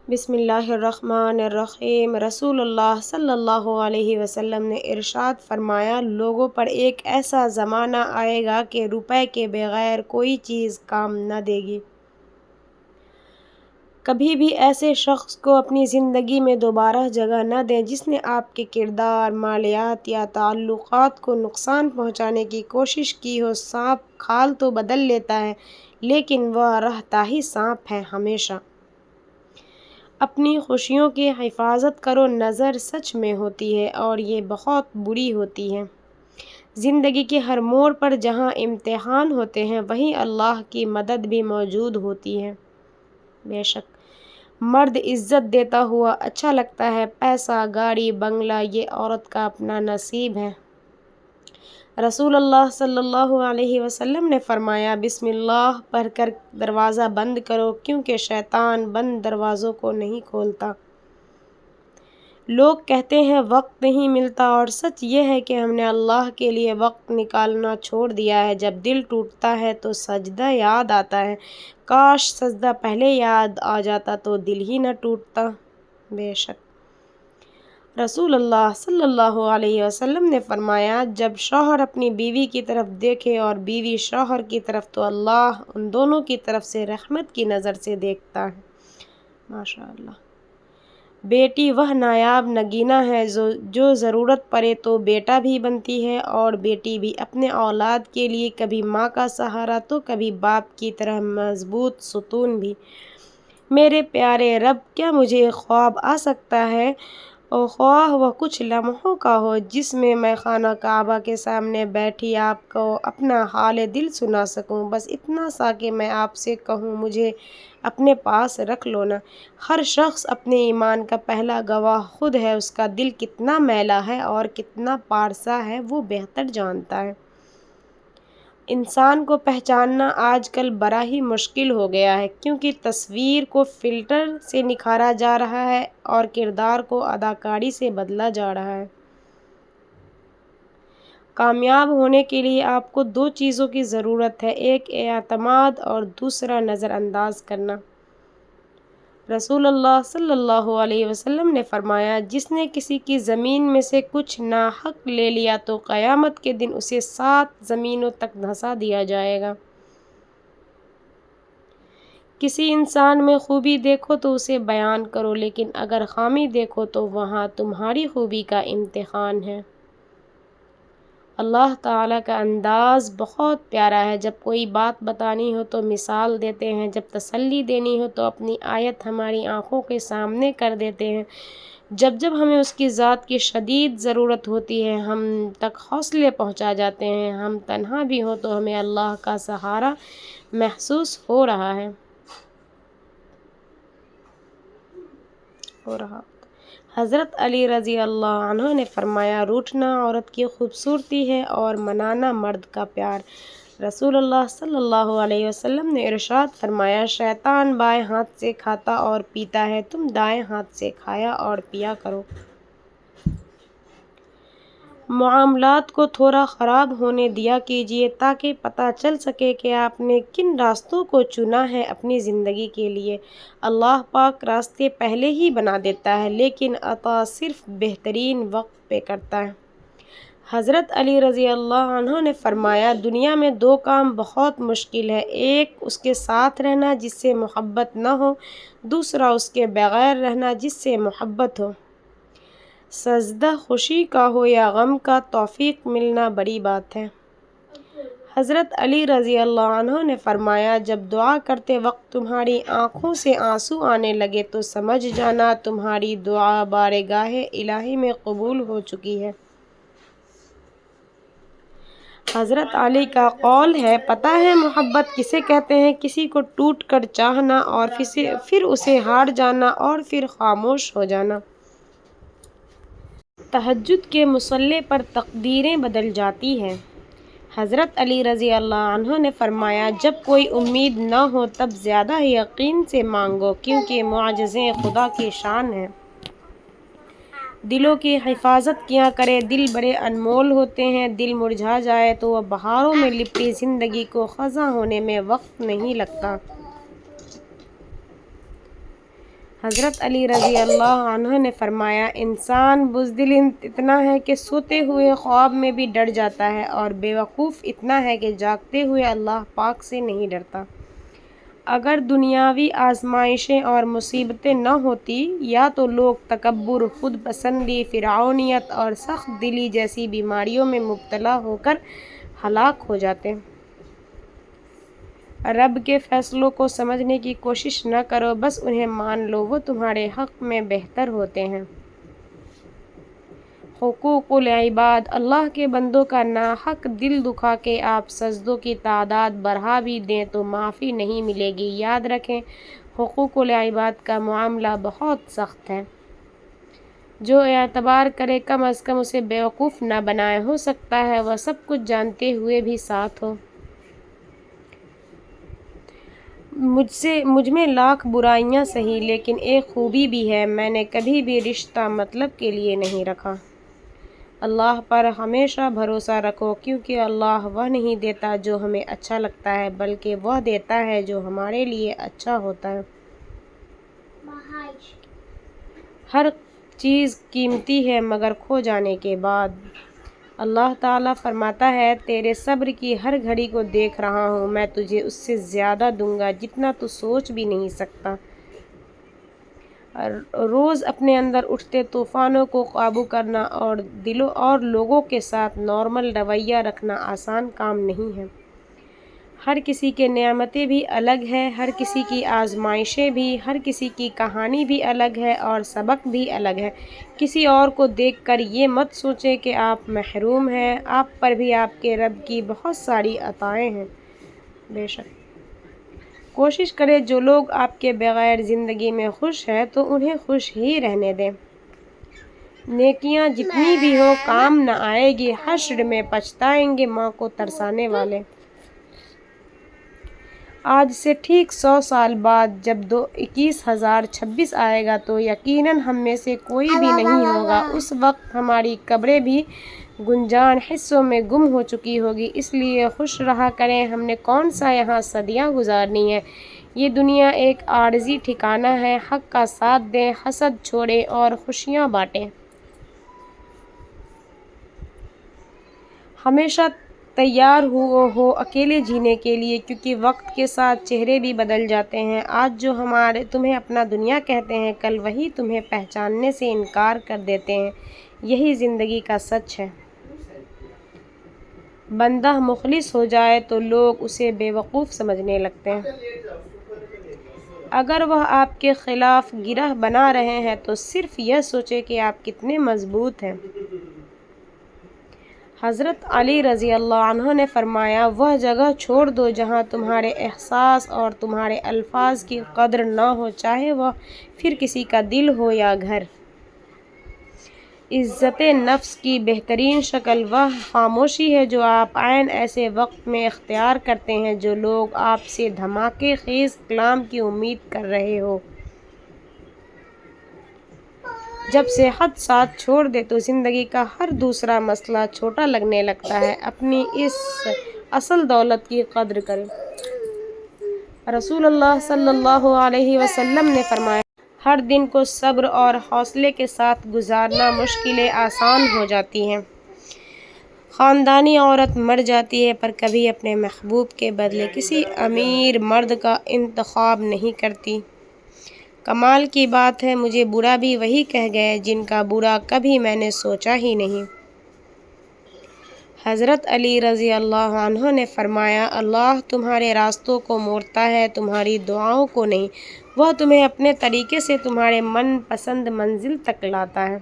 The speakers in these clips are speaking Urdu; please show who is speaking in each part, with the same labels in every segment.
Speaker 1: بسم اللہ الرحمن الرحیم۔ رسول اللہ صلی اللہ علیہ وسلم نے ارشاد فرمایا، لوگوں پر ایک ایسا زمانہ آئے گا کہ روپے کے بغیر کوئی چیز کام نہ دے گی۔ کبھی بھی ایسے شخص کو اپنی زندگی میں دوبارہ جگہ نہ دیں جس نے آپ کے کردار، مالیات یا تعلقات کو نقصان پہنچانے کی کوشش کی ہو۔ سانپ کھال تو بدل لیتا ہے لیکن وہ رہتا ہی سانپ ہے ہمیشہ۔ اپنی خوشیوں کی حفاظت کرو، نظر سچ میں ہوتی ہے اور یہ بہت بری ہوتی ہے۔ زندگی کے ہر موڑ پر جہاں امتحان ہوتے ہیں وہیں اللہ کی مدد بھی موجود ہوتی ہے۔ بے شک مرد عزت دیتا ہوا اچھا لگتا ہے، پیسہ، گاڑی، بنگلہ یہ عورت کا اپنا نصیب ہے۔ رسول اللہ صلی اللہ علیہ وسلم نے فرمایا، بسم اللہ پڑھ کر دروازہ بند کرو کیونکہ شیطان بند دروازوں کو نہیں کھولتا۔ لوگ کہتے ہیں وقت نہیں ملتا اور سچ یہ ہے کہ ہم نے اللہ کے لیے وقت نکالنا چھوڑ دیا ہے۔ جب دل ٹوٹتا ہے تو سجدہ یاد آتا ہے، کاش سجدہ پہلے یاد آ جاتا تو دل ہی نہ ٹوٹتا۔ بے شک رسول اللہ صلی اللہ علیہ وسلم نے فرمایا، جب شوہر اپنی بیوی کی طرف دیکھے اور بیوی شوہر کی طرف تو اللہ ان دونوں کی طرف سے رحمت کی نظر سے دیکھتا ہے۔ ماشاء اللہ۔ بیٹی وہ نایاب نگینہ ہے جو ضرورت پڑے تو بیٹا بھی بنتی ہے اور بیٹی بھی اپنے اولاد کے لیے کبھی ماں کا سہارا تو کبھی باپ کی طرح مضبوط ستون بھی۔ میرے پیارے رب، کیا مجھے خواب آ سکتا ہے، خواہ وہ کچھ لمحوں کا ہو، جس میں خانہ کعبہ کے سامنے بیٹھی آپ کو اپنا حال دل سنا سکوں، بس اتنا سا کہ میں آپ سے کہوں مجھے اپنے پاس رکھ لو نا۔ ہر شخص اپنے ایمان کا پہلا گواہ خود ہے، اس کا دل کتنا میلا ہے اور کتنا پارسا ہے وہ بہتر جانتا ہے۔ انسان کو پہچاننا آج کل بڑا ہی مشکل ہو گیا ہے کیونکہ تصویر کو فلٹر سے نکھارا جا رہا ہے اور کردار کو اداکاری سے بدلا جا رہا ہے۔ کامیاب ہونے کے لیے آپ کو دو چیزوں کی ضرورت ہے، ایک اعتماد اور دوسرا نظر انداز کرنا۔ رسول اللہ صلی اللہ علیہ وسلم نے فرمایا، جس نے کسی کی زمین میں سے کچھ ناحق لے لیا تو قیامت کے دن اسے 7 زمینوں تک دھنسا دیا جائے گا۔ کسی انسان میں خوبی دیکھو تو اسے بیان کرو، لیکن اگر خامی دیکھو تو وہاں تمہاری خوبی کا امتحان ہے۔ اللہ تعالیٰ کا انداز بہت پیارا ہے، جب کوئی بات بتانی ہو تو مثال دیتے ہیں، جب تسلی دینی ہو تو اپنی آیت ہماری آنکھوں کے سامنے کر دیتے ہیں، جب ہمیں اس کی ذات کی شدید ضرورت ہوتی ہے ہم تک حوصلے پہنچا جاتے ہیں، ہم تنہا بھی ہوں تو ہمیں اللہ کا سہارا محسوس ہو رہا ہے۔ حضرت علی رضی اللہ عنہ نے فرمایا، روٹھنا عورت کی خوبصورتی ہے اور منانا مرد کا پیار۔ رسول اللہ صلی اللہ علیہ وسلم نے ارشاد فرمایا، شیطان بائیں ہاتھ سے کھاتا اور پیتا ہے، تم دائیں ہاتھ سے کھایا اور پیا کرو۔ معاملات کو تھوڑا خراب ہونے دیا کیجیے تاکہ پتہ چل سکے کہ آپ نے کن راستوں کو چنا ہے اپنی زندگی کے لیے۔ اللہ پاک راستے پہلے ہی بنا دیتا ہے لیکن عطا صرف بہترین وقت پہ کرتا ہے۔ حضرت علی رضی اللہ عنہ نے فرمایا، دنیا میں 2 کام بہت مشکل ہے، ایک اس کے ساتھ رہنا جس سے محبت نہ ہو، دوسرا اس کے بغیر رہنا جس سے محبت ہو۔ سجدہ خوشی کا ہو یا غم کا، توفیق ملنا بڑی بات ہے۔ حضرت علی رضی اللہ عنہ نے فرمایا، جب دعا کرتے وقت تمہاری آنکھوں سے آنسو آنے لگے تو سمجھ جانا تمہاری دعا بارگاہ الہی میں قبول ہو چکی ہے۔ حضرت علی کا قول ہے، پتہ ہے محبت کسے کہتے ہیں؟ کسی کو ٹوٹ کر چاہنا اور پھر اسے ہار جانا اور پھر خاموش ہو جانا۔ تہجد کے مصلی پر تقدیریں بدل جاتی ہیں۔ حضرت علی رضی اللہ عنہ نے فرمایا، جب کوئی امید نہ ہو تب زیادہ یقین سے مانگو کیونکہ معجزے خدا کی شان ہیں۔ دلوں کی حفاظت کیا کرے، دل بڑے انمول ہوتے ہیں، دل مرجھا جائے تو وہ بہاروں میں لپٹی زندگی کو خزاں ہونے میں وقت نہیں لگتا۔ حضرت علی رضی اللہ عنہ نے فرمایا، انسان بزدل اتنا ہے کہ سوتے ہوئے خواب میں بھی ڈر جاتا ہے، اور بے وقوف اتنا ہے کہ جاگتے ہوئے اللہ پاک سے نہیں ڈرتا۔ اگر دنیاوی آزمائشیں اور مصیبتیں نہ ہوتی، یا تو لوگ تکبر، خود پسندی، فرعونیت اور سخت دلی جیسی بیماریوں میں مبتلا ہو کر ہلاک ہو جاتے۔ رب کے فیصلوں کو سمجھنے کی کوشش نہ کرو، بس انہیں مان لو، وہ تمہارے حق میں بہتر ہوتے ہیں۔ حقوق العباد، اللہ کے بندوں کا ناحق دل دکھا کے آپ سجدوں کی تعداد بڑھا بھی دیں تو معافی نہیں ملے گی۔ یاد رکھیں، حقوق العباد کا معاملہ بہت سخت ہے۔ جو اعتبار کرے کم از کم اسے بیوقوف نہ بنائے۔ ہو سکتا ہے وہ سب کچھ جانتے ہوئے بھی ساتھ ہو۔ مجھ میں لاکھ برائیاں سہی، لیکن ایک خوبی بھی ہے، میں نے کبھی بھی رشتہ مطلب کے لیے نہیں رکھا۔ اللہ پر ہمیشہ بھروسہ رکھو، کیونکہ اللہ وہ نہیں دیتا جو ہمیں اچھا لگتا ہے، بلکہ وہ دیتا ہے جو ہمارے لیے اچھا ہوتا ہے۔ ہر چیز قیمتی ہے مگر کھو جانے کے بعد۔ اللہ تعالیٰ فرماتا ہے، تیرے صبر کی ہر گھڑی کو دیکھ رہا ہوں، میں تجھے اس سے زیادہ دوں گا جتنا تو سوچ بھی نہیں سکتا۔ روز اپنے اندر اٹھتے طوفانوں کو قابو کرنا اور لوگوں کے ساتھ نارمل رویہ رکھنا آسان کام نہیں ہے۔ ہر کسی کے نعمتیں بھی الگ ہیں، ہر کسی کی آزمائشیں بھی، ہر کسی کی کہانی بھی الگ ہے اور سبق بھی الگ ہے۔ کسی اور کو دیکھ کر یہ مت سوچیں کہ آپ محروم ہیں، آپ پر بھی آپ کے رب کی بہت ساری عطائیں ہیں۔ بے شک کوشش کریں جو لوگ آپ کے بغیر زندگی میں خوش ہیں تو انہیں خوش ہی رہنے دیں۔ نیکیاں جتنی بھی ہوں کام نہ آئے گی، حشر میں پچھتائیں گے ماں کو ترسانے والے۔ آج سے ٹھیک 100 سال بعد جب 21,026 آئے گا تو یقیناً ہم میں سے کوئی بھی نہیں ہوگا۔ اس وقت ہماری قبریں بھی گنجان حصوں میں گم ہو چکی ہوگی، اس لیے خوش رہا کریں۔ ہم نے کون سا یہاں صدیاں گزارنی ہیں؟ یہ دنیا ایک عارضی ٹھکانہ ہے۔ حق کا ساتھ دیں، حسد چھوڑیں اور خوشیاں بانٹیں۔ ہمیشہ تیار ہو اکیلے جینے کے لیے، کیونکہ وقت کے ساتھ چہرے بھی بدل جاتے ہیں۔ آج جو تمہیں اپنا دنیا کہتے ہیں، کل وہی تمہیں پہچاننے سے انکار کر دیتے ہیں۔ یہی زندگی کا سچ ہے۔ بندہ مخلص ہو جائے تو لوگ اسے بے وقوف سمجھنے لگتے ہیں۔ اگر وہ آپ کے خلاف گرہ بنا رہے ہیں تو صرف یہ سوچیں کہ آپ کتنے مضبوط ہیں۔ حضرت علی رضی اللہ عنہ نے فرمایا، وہ جگہ چھوڑ دو جہاں تمہارے احساس اور تمہارے الفاظ کی قدر نہ ہو، چاہے وہ پھر کسی کا دل ہو یا گھر۔ عزت نفس کی بہترین شکل وہ خاموشی ہے جو آپ عین ایسے وقت میں اختیار کرتے ہیں جو لوگ آپ سے دھماکے خیز کلام کی امید کر رہے ہو۔ جب صحت ساتھ چھوڑ دے تو زندگی کا ہر دوسرا مسئلہ چھوٹا لگنے لگتا ہے۔ اپنی اس اصل دولت کی قدر کریں۔ رسول اللہ صلی اللہ علیہ وسلم نے فرمایا، ہر دن کو صبر اور حوصلے کے ساتھ گزارنا مشکلیں آسان ہو جاتی ہیں۔ خاندانی عورت مر جاتی ہے پر کبھی اپنے محبوب کے بدلے کسی امیر مرد کا انتخاب نہیں کرتی۔ کمال کی بات ہے، مجھے برا بھی وہی کہہ گئے جن کا برا کبھی میں نے سوچا ہی نہیں۔ حضرت علی رضی اللہ عنہ نے فرمایا، اللہ تمہارے راستوں کو موڑتا ہے، تمہاری دعاؤں کو نہیں۔ وہ تمہیں اپنے طریقے سے تمہارے من پسند منزل تک لاتا ہے۔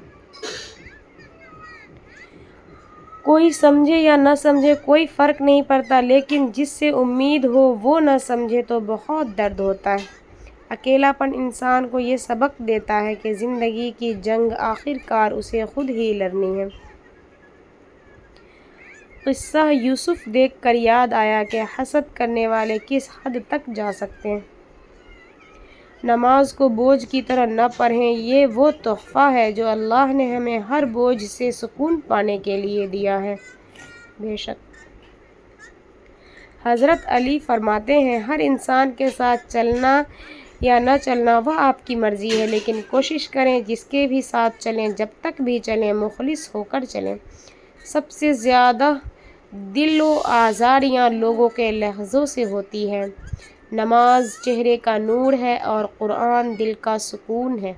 Speaker 1: کوئی سمجھے یا نہ سمجھے کوئی فرق نہیں پڑتا، لیکن جس سے امید ہو وہ نہ سمجھے تو بہت درد ہوتا ہے۔ اکیلا پن انسان کو یہ سبق دیتا ہے کہ زندگی کی جنگ آخر کار اسے خود ہی لڑنی ہے۔ قصہ یوسف دیکھ کر یاد آیا کہ حسد کرنے والے کس حد تک جا سکتے ہیں۔ نماز کو بوجھ کی طرح نہ پڑھیں، یہ وہ تحفہ ہے جو اللہ نے ہمیں ہر بوجھ سے سکون پانے کے لیے دیا ہے۔ بے شک حضرت علی فرماتے ہیں، ہر انسان کے ساتھ چلنا یا نہ چلنا وہ آپ کی مرضی ہے، لیکن کوشش کریں جس کے بھی ساتھ چلیں، جب تک بھی چلیں مخلص ہو کر چلیں۔ سب سے زیادہ دل و آزاریاں لوگوں کے لہجوں سے ہوتی ہیں۔ نماز چہرے کا نور ہے اور قرآن دل کا سکون ہے۔